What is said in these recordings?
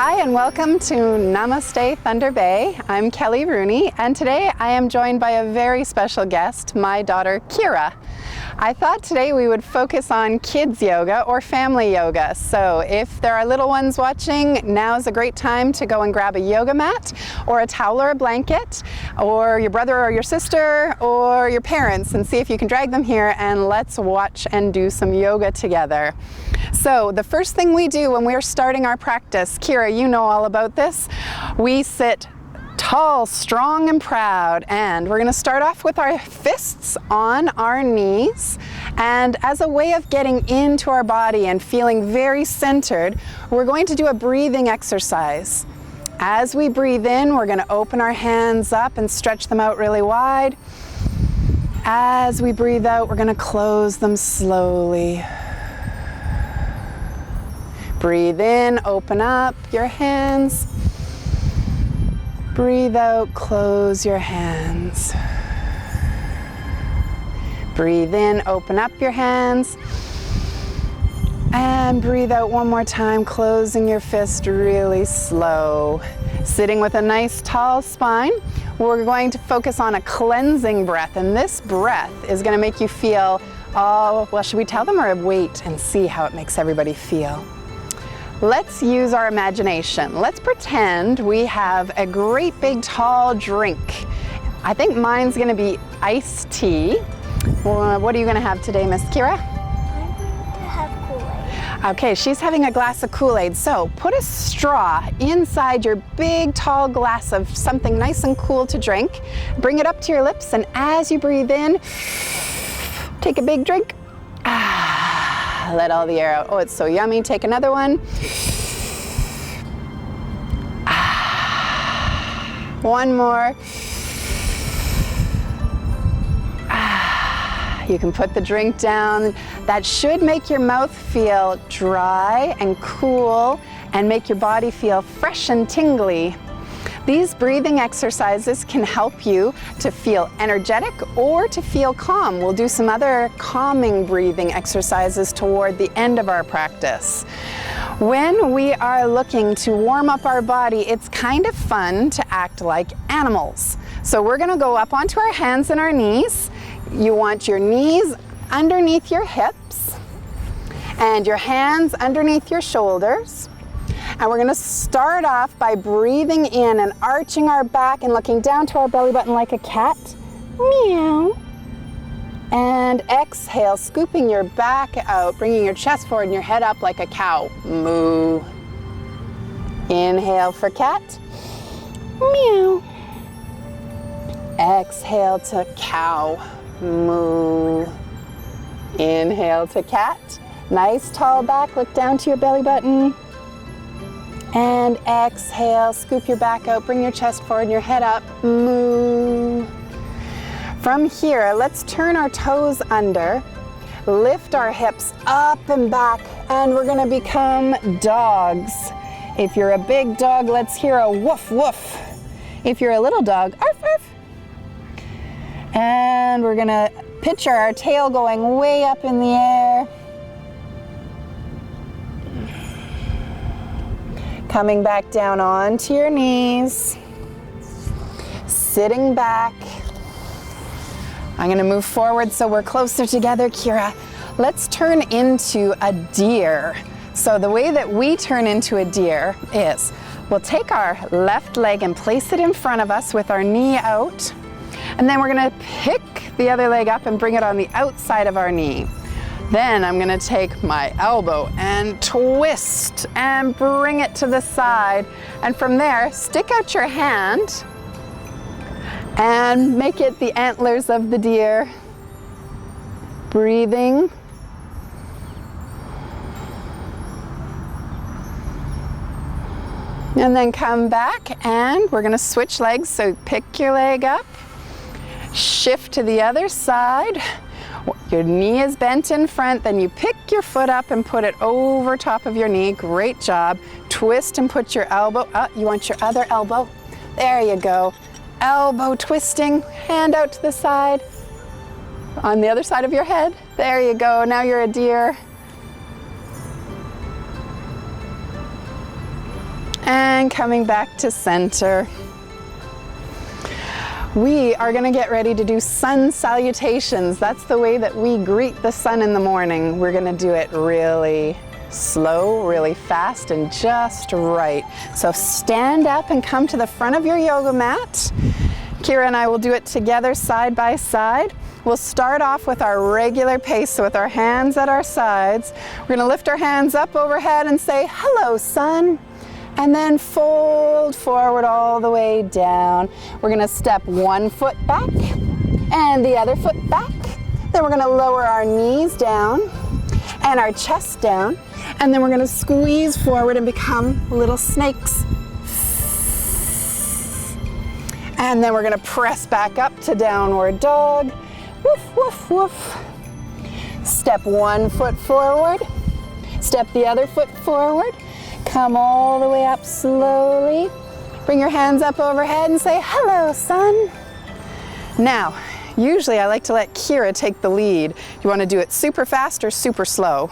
Hi and welcome to Namaste Thunder Bay. I'm Kelly Rooney and today I am joined by a very special guest, my daughter Kira. I thought today we would focus on kids yoga or family yoga. So if there are little ones watching, now's a great time to go and grab a yoga mat or a towel or a blanket or your brother or your sister or your parents and see if you can drag them here and let's watch and do some yoga together. So the first thing we do when we're starting our practice, Kira, you know all about this, we sit tall, strong, and proud, and we're going to start off with our fists on our knees, and as a way of getting into our body and feeling very centered, we're going to do a breathing exercise. As we breathe in, we're going to open our hands up and stretch them out really wide. As we breathe out, we're going to close them slowly. Breathe in, open up your hands. Breathe out, close your hands. Breathe in, open up your hands. And breathe out one more time, closing your fist really slow. Sitting with a nice tall spine, we're going to focus on a cleansing breath. And this breath is going to make you feel, oh, well, should we tell them or wait and see how it makes everybody feel? Let's use our imagination. Let's pretend we have a great big tall drink. I think mine's going to be iced tea. What are you going to have today, Miss Kira? I'm going to have Kool-Aid. Okay, she's having a glass of Kool-Aid. So put a straw inside your big tall glass of something nice and cool to drink. Bring it up to your lips, and as you breathe in, take a big drink. Let all the air out. Oh, it's so yummy. Take another one. One more. You can put the drink down. That should make your mouth feel dry and cool and make your body feel fresh and tingly. These breathing exercises can help you to feel energetic or to feel calm. We'll do some other calming breathing exercises toward the end of our practice. When we are looking to warm up our body, it's kind of fun to act like animals. So we're going to go up onto our hands and our knees. You want your knees underneath your hips and your hands underneath your shoulders. And we're going to start off by breathing in and arching our back and looking down to our belly button like a cat. Meow. And exhale, scooping your back out, bringing your chest forward and your head up like a cow. Moo. Inhale for cat. Meow. Exhale to cow. Moo. Inhale to cat. Nice tall back, look down to your belly button. And exhale, scoop your back out, bring your chest forward and your head up, moo. From here, let's turn our toes under, lift our hips up and back, and we're gonna become dogs. If you're a big dog, let's hear a woof woof. If you're a little dog, arf arf. And we're gonna picture our tail going way up in the air. Coming back down onto your knees, sitting back. I'm going to move forward so we're closer together, Kira. Let's turn into a deer. So the way that we turn into a deer is we'll take our left leg and place it in front of us with our knee out, and then we're going to pick the other leg up and bring it on the outside of our knee. Then I'm going to take my elbow and twist and bring it to the side. And from there, stick out your hand and make it the antlers of the deer. Breathing. And then come back and we're going to switch legs. So pick your leg up, shift to the other side. Your knee is bent in front, then you pick your foot up and put it over top of your knee. Great job. Twist and put your elbow up. You want your other elbow. There you go. Elbow twisting, hand out to the side. On the other side of your head. There you go. Now you're a deer. And coming back to center. We are going to get ready to do sun salutations. That's the way that we greet the sun in the morning. We're going to do it really slow, really fast, and just right. So stand up and come to the front of your yoga mat. Kira and I will do it together side by side. We'll start off with our regular pace, so with our hands at our sides. We're going to lift our hands up overhead and say, hello, sun. And then fold forward all the way down. We're going to step one foot back and the other foot back. Then we're going to lower our knees down and our chest down. And then we're going to squeeze forward and become little snakes. And then we're going to press back up to downward dog. Woof, woof, woof. Step one foot forward. Step the other foot forward. Come all the way up slowly. Bring your hands up overhead and say, hello, sun. Now, usually I like to let Kira take the lead. You want to do it super fast or super slow?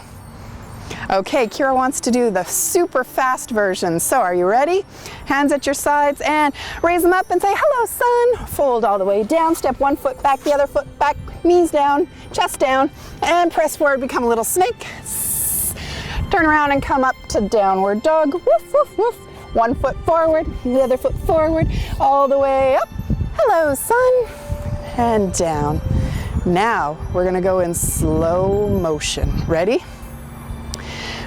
Okay, Kira wants to do the super fast version. So are you ready? Hands at your sides and raise them up and say, hello, sun. Fold all the way down. Step one foot back, the other foot back, knees down, chest down, and press forward, become a little snake. Turn around and come up to downward dog. Woof, woof, woof. One foot forward, the other foot forward, all the way up. Hello, sun. And down. Now we're going to go in slow motion. Ready?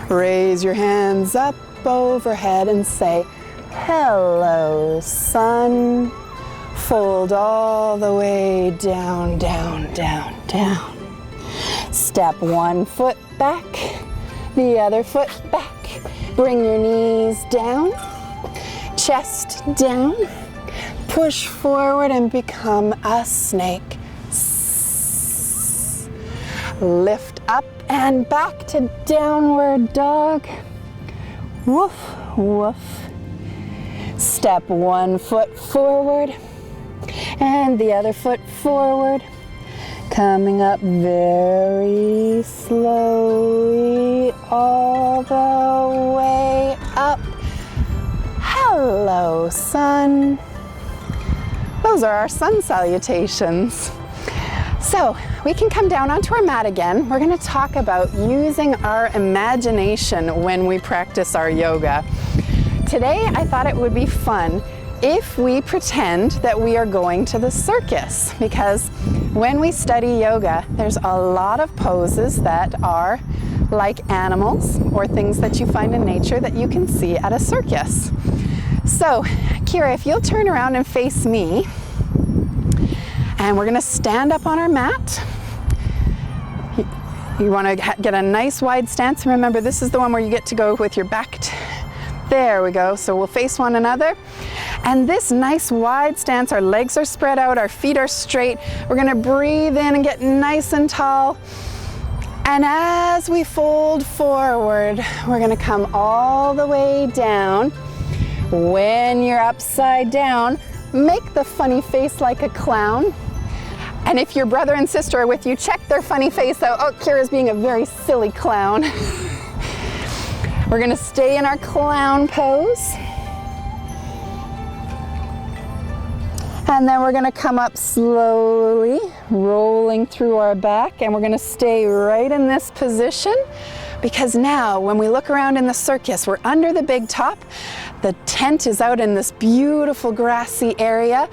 Raise your hands up overhead and say, hello, sun. Fold all the way down, down, down, down. Step one foot back. The other foot back. Bring your knees down, chest down, push forward and become a snake. Lift up and back to downward dog. Woof, woof. Step one foot forward and the other foot forward. Coming up very slowly all the way up. Hello, sun. Those are our sun salutations. So we can come down onto our mat again. We're going to talk about using our imagination when we practice our yoga. Today I thought it would be fun if we pretend that we are going to the circus, because when we study yoga, there's a lot of poses that are like animals or things that you find in nature that you can see at a circus. So, Kira, if you'll turn around and face me, and we're going to stand up on our mat. You want to get a nice wide stance. Remember, this is the one where you get to go with your back. There we go. So we'll face one another. And this nice wide stance, our legs are spread out, our feet are straight. We're going to breathe in and get nice and tall. And as we fold forward, we're going to come all the way down. When you're upside down, make the funny face like a clown. And if your brother and sister are with you, check their funny face out. Oh, Kira's being a very silly clown. We're going to stay in our clown pose. And then we're going to come up slowly, rolling through our back, and we're going to stay right in this position, because now when we look around in the circus, we're under the big top. The tent is out in this beautiful grassy area,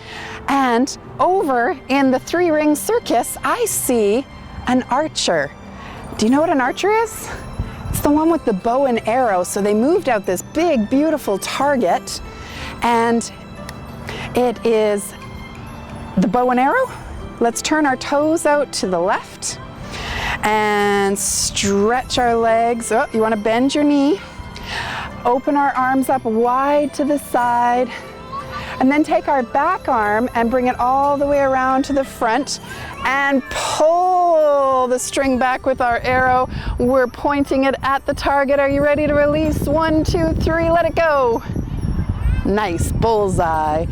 and over in the three-ring circus, I see an archer. Do you know what an archer is? It's the one with the bow and arrow. So they moved out this big, beautiful target, and it is the bow and arrow. Let's turn our toes out to the left and stretch our legs. Oh, you want to bend your knee. Open our arms up wide to the side, and then take our back arm and bring it all the way around to the front and pull the string back with our arrow. We're pointing it at the target. Are you ready to release? 1, 2, 3, let it go. Nice, bullseye.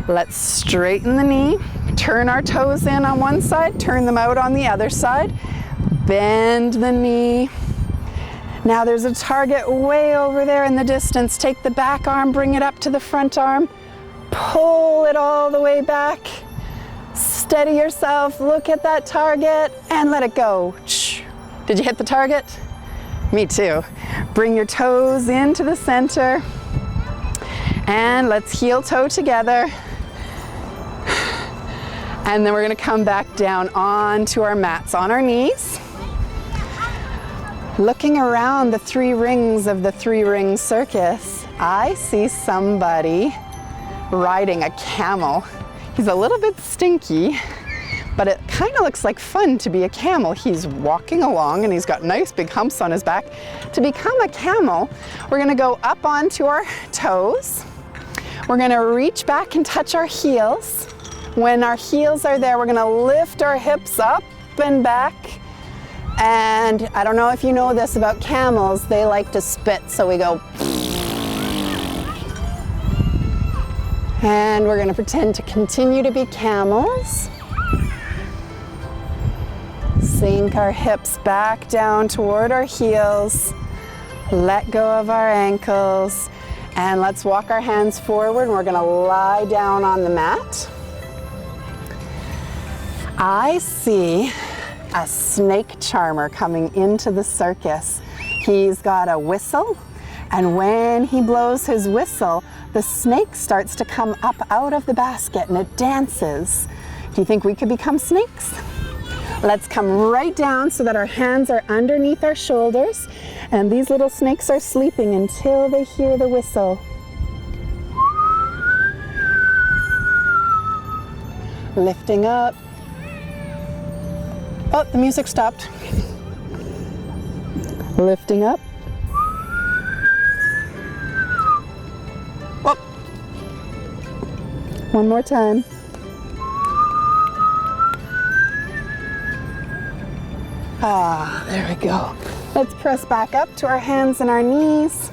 Let's straighten the knee, turn our toes in on one side, turn them out on the other side, bend the knee, Now there's a target way over there in the distance. Take the back arm, bring it up to the front arm. Pull it all the way back. Steady yourself, look at that target, and let it go. Did you hit the target? Me too. Bring your toes into the center. And let's heel toe together. And then we're gonna come back down onto our mats on our knees. Looking around the 3 rings of the 3-ring circus, I see somebody riding a camel. He's a little bit stinky, but it kind of looks like fun to be a camel. He's walking along and he's got nice big humps on his back. To become a camel, we're gonna go up onto our toes. We're gonna reach back and touch our heels. When our heels are there, we're gonna lift our hips up and back. And I don't know if you know this about camels, they like to spit, so we go. And we're gonna pretend to continue to be camels. Sink our hips back down toward our heels. Let go of our ankles. And let's walk our hands forward. We're gonna lie down on the mat. I see a snake charmer coming into the circus. He's got a whistle, and when he blows his whistle, the snake starts to come up out of the basket and it dances. Do you think we could become snakes? Let's come right down so that our hands are underneath our shoulders, and these little snakes are sleeping until they hear the whistle. Lifting up. Oh, the music stopped. Lifting up. Whoop. One more time. Ah, there we go. Let's press back up to our hands and our knees.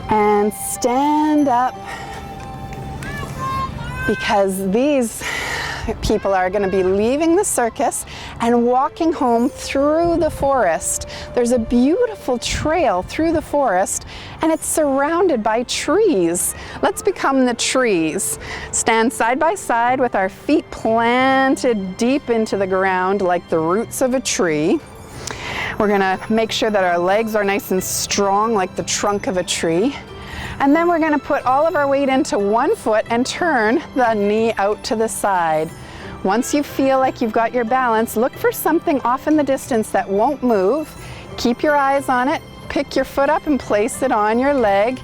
And stand up, because these people are going to be leaving the circus and walking home through the forest. There's a beautiful trail through the forest and it's surrounded by trees. Let's become the trees. Stand side by side with our feet planted deep into the ground like the roots of a tree. We're going to make sure that our legs are nice and strong like the trunk of a tree. And then we're going to put all of our weight into one foot and turn the knee out to the side. Once you feel like you've got your balance, look for something off in the distance that won't move. Keep your eyes on it. Pick your foot up and place it on your leg.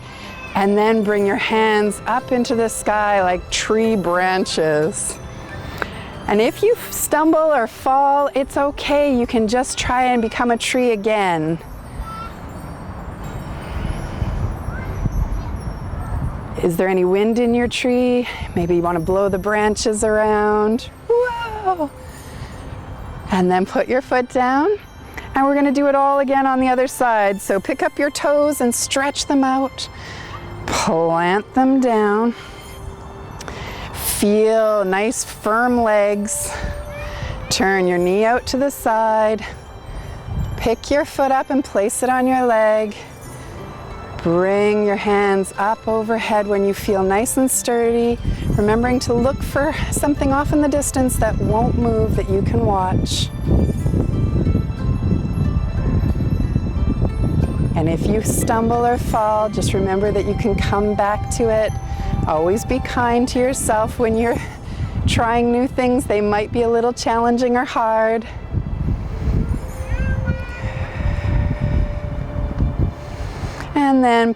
And then bring your hands up into the sky like tree branches. And if you stumble or fall, it's okay. You can just try and become a tree again. Is there any wind in your tree? Maybe you want to blow the branches around. Whoa! And then put your foot down. And we're going to do it all again on the other side. So pick up your toes and stretch them out. Plant them down. Feel nice firm legs. Turn your knee out to the side. Pick your foot up and place it on your leg. Bring your hands up overhead when you feel nice and sturdy, remembering to look for something off in the distance that won't move that you can watch. And if you stumble or fall, just remember that you can come back to it. Always be kind to yourself when you're trying new things. They might be a little challenging or hard. And then